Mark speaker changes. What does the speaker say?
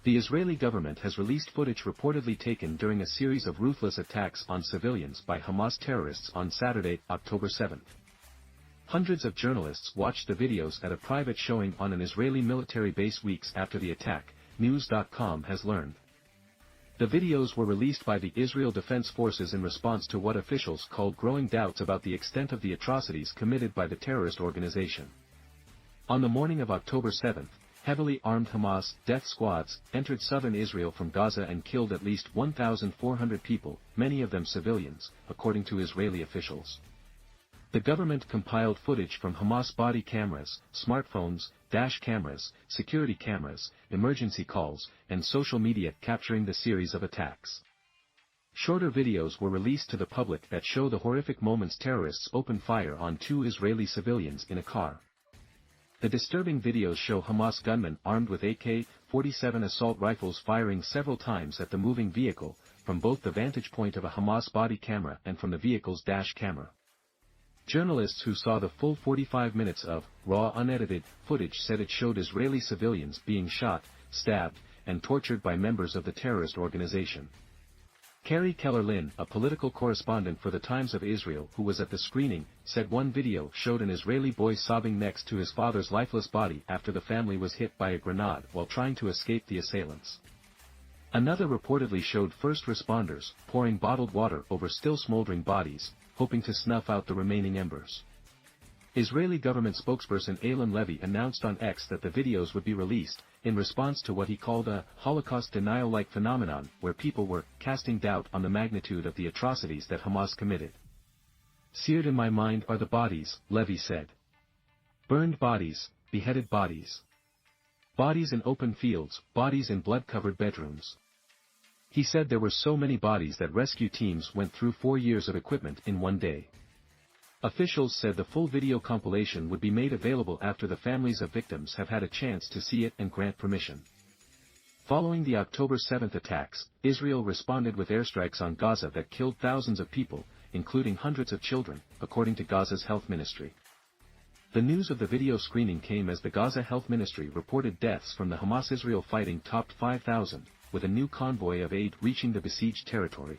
Speaker 1: The Israeli government has released footage reportedly taken during a series of ruthless attacks on civilians by Hamas terrorists on Saturday, October 7. Hundreds of journalists watched the videos at a private showing on an Israeli military base weeks after the attack, News.com has learned. The videos were released by the Israel Defense Forces in response to what officials called growing doubts about the extent of the atrocities committed by the terrorist organization. On the morning of October 7, heavily armed Hamas death squads entered southern Israel from Gaza and killed at least 1,400 people, many of them civilians, according to Israeli officials. The government compiled footage from Hamas body cameras, smartphones, dash cameras, security cameras, emergency calls, and social media capturing the series of attacks. Shorter videos were released to the public that show the horrific moments terrorists opened fire on 2 Israeli civilians in a car. The disturbing videos show Hamas gunmen armed with AK-47 assault rifles firing several times at the moving vehicle, from both the vantage point of a Hamas body camera and from the vehicle's dash camera. Journalists who saw the full 45 minutes of raw unedited footage said it showed Israeli civilians being shot, stabbed, and tortured by members of the terrorist organization. Carrie Keller-Lynn, a political correspondent for the Times of Israel who was at the screening, said one video showed an Israeli boy sobbing next to his father's lifeless body after the family was hit by a grenade while trying to escape the assailants. Another reportedly showed first responders pouring bottled water over still smoldering bodies, hoping to snuff out the remaining embers. Israeli government spokesperson Eylon Levy announced on X that the videos would be released, in response to what he called a Holocaust denial-like phenomenon where people were casting doubt on the magnitude of the atrocities that Hamas committed. "Seared in my mind are the bodies," Levy said. "Burned bodies, beheaded bodies. Bodies in open fields, bodies in blood-covered bedrooms." He said there were so many bodies that rescue teams went through 4 years of equipment in one day. Officials said the full video compilation would be made available after the families of victims have had a chance to see it and grant permission. Following the October 7 attacks, Israel responded with airstrikes on Gaza that killed thousands of people, including hundreds of children, according to Gaza's health ministry. The news of the video screening came as the Gaza Health Ministry reported deaths from the Hamas-Israel fighting topped 5,000, with a new convoy of aid reaching the besieged territory.